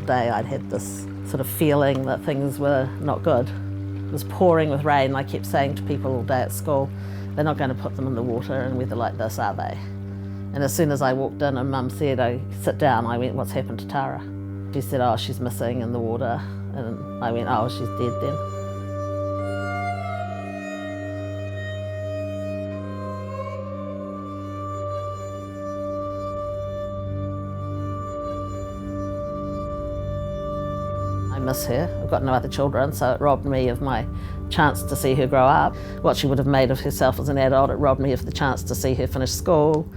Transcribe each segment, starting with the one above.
day I'd had this sort of feeling that things were not good. It was pouring with rain, and I kept saying to people all day at school, they're not going to put them in the water in weather like this, are they? And as soon as I walked in and Mum said, "Oh, sit down," I went, "What's happened to Tara?" She said, "Oh, she's missing in the water." And I went, "Oh, she's dead then." I miss her. I've got no other children, so it robbed me of my chance to see her grow up. What she would have made of herself as an adult, it robbed me of the chance to see her finish school,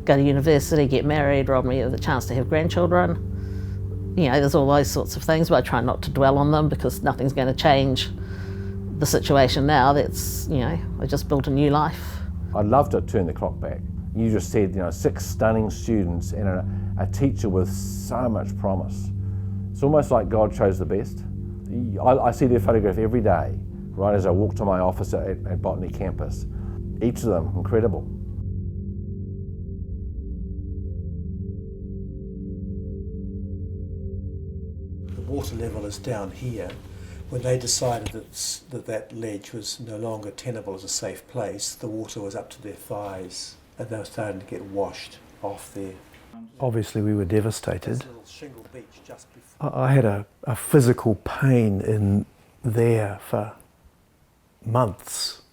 go to university, get married, robbed me of the chance to have grandchildren. You know, there's all those sorts of things, but I try not to dwell on them because nothing's going to change the situation now. That's, you know, I just built a new life. I'd love to turn the clock back. You just said, 6 stunning students and a teacher with so much promise. It's almost like God chose the best. I see their photograph every day, right as I walk to my office at Botany campus. Each of them incredible. The water level is down here. When they decided that ledge was no longer tenable as a safe place, the water was up to their thighs and they were starting to get washed off there. Obviously we were devastated. I had a physical pain in there for months.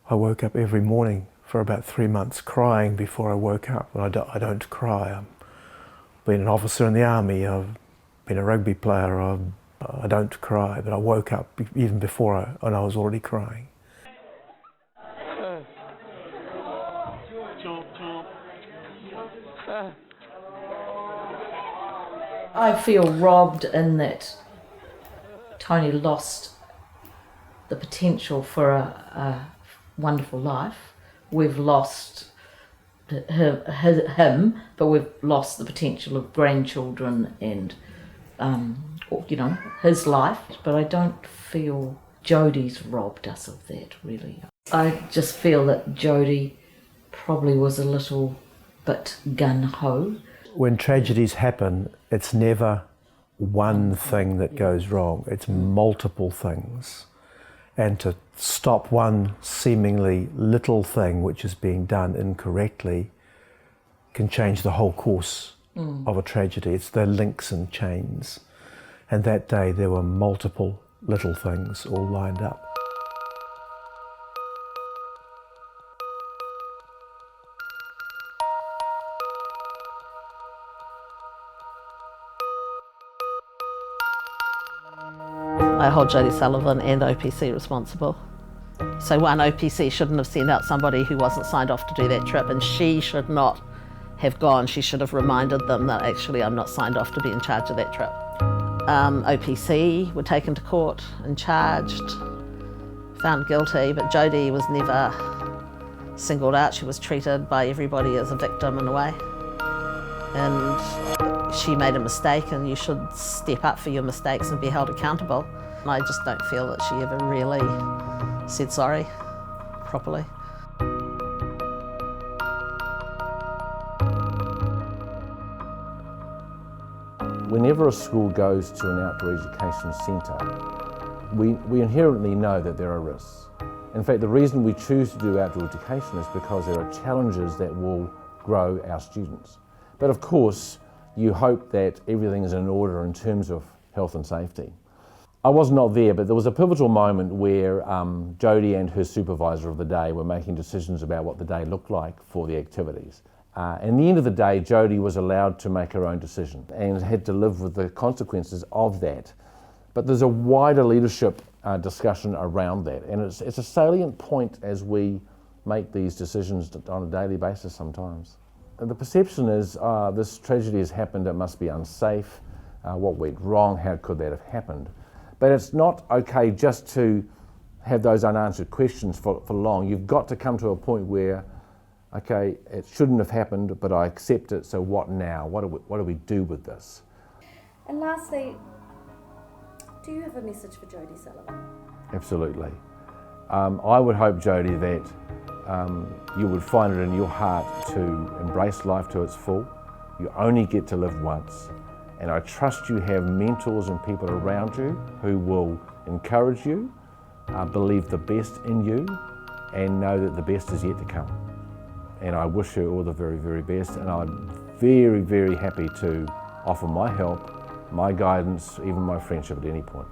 I woke up every morning for about 3 months crying before I woke up. And I don't cry. I've been an officer in the army, I've been a rugby player, I don't cry, but I woke up even before and I was already crying. I feel robbed in that Tony lost the potential for a wonderful life. We've lost him, but we've lost the potential of grandchildren and his life. But I don't feel Jodie's robbed us of that, really. I just feel that Jodie probably was a little bit gun-ho. When tragedies happen, it's never one thing that goes wrong, it's multiple things. And to stop one seemingly little thing which is being done incorrectly can change the whole course of a tragedy. It's the links and chains. And that day there were multiple little things all lined up. I hold Jodie Sullivan and OPC responsible. So one, OPC shouldn't have sent out somebody who wasn't signed off to do that trip, and she should not have gone. She should have reminded them that actually I'm not signed off to be in charge of that trip. OPC were taken to court and charged, found guilty, but Jodie was never singled out. She was treated by everybody as a victim in a way. And she made a mistake, and you should step up for your mistakes and be held accountable. And I just don't feel that she ever really said sorry properly. Whenever a school goes to an outdoor education centre, we inherently know that there are risks. In fact, the reason we choose to do outdoor education is because there are challenges that will grow our students. But of course, you hope that everything is in order in terms of health and safety. I was not there, but there was a pivotal moment where Jodie and her supervisor of the day were making decisions about what the day looked like for the activities. At the end of the day, Jodie was allowed to make her own decision and had to live with the consequences of that. But there's a wider leadership discussion around that, and it's a salient point as we make these decisions on a daily basis sometimes. And the perception is, this tragedy has happened, it must be unsafe, what went wrong, how could that have happened? But it's not okay just to have those unanswered questions for long. You've got to come to a point where, okay, it shouldn't have happened, but I accept it, so what now? What do we do with this? And lastly, do you have a message for Jodie Sullivan? Absolutely. I would hope, Jodie, that you would find it in your heart to embrace life to its full. You only get to live once, And I trust you have mentors and people around you who will encourage you, believe the best in you, and know that the best is yet to come. And I wish her all the very, very best, and I'm very, very happy to offer my help, my guidance, even my friendship at any point.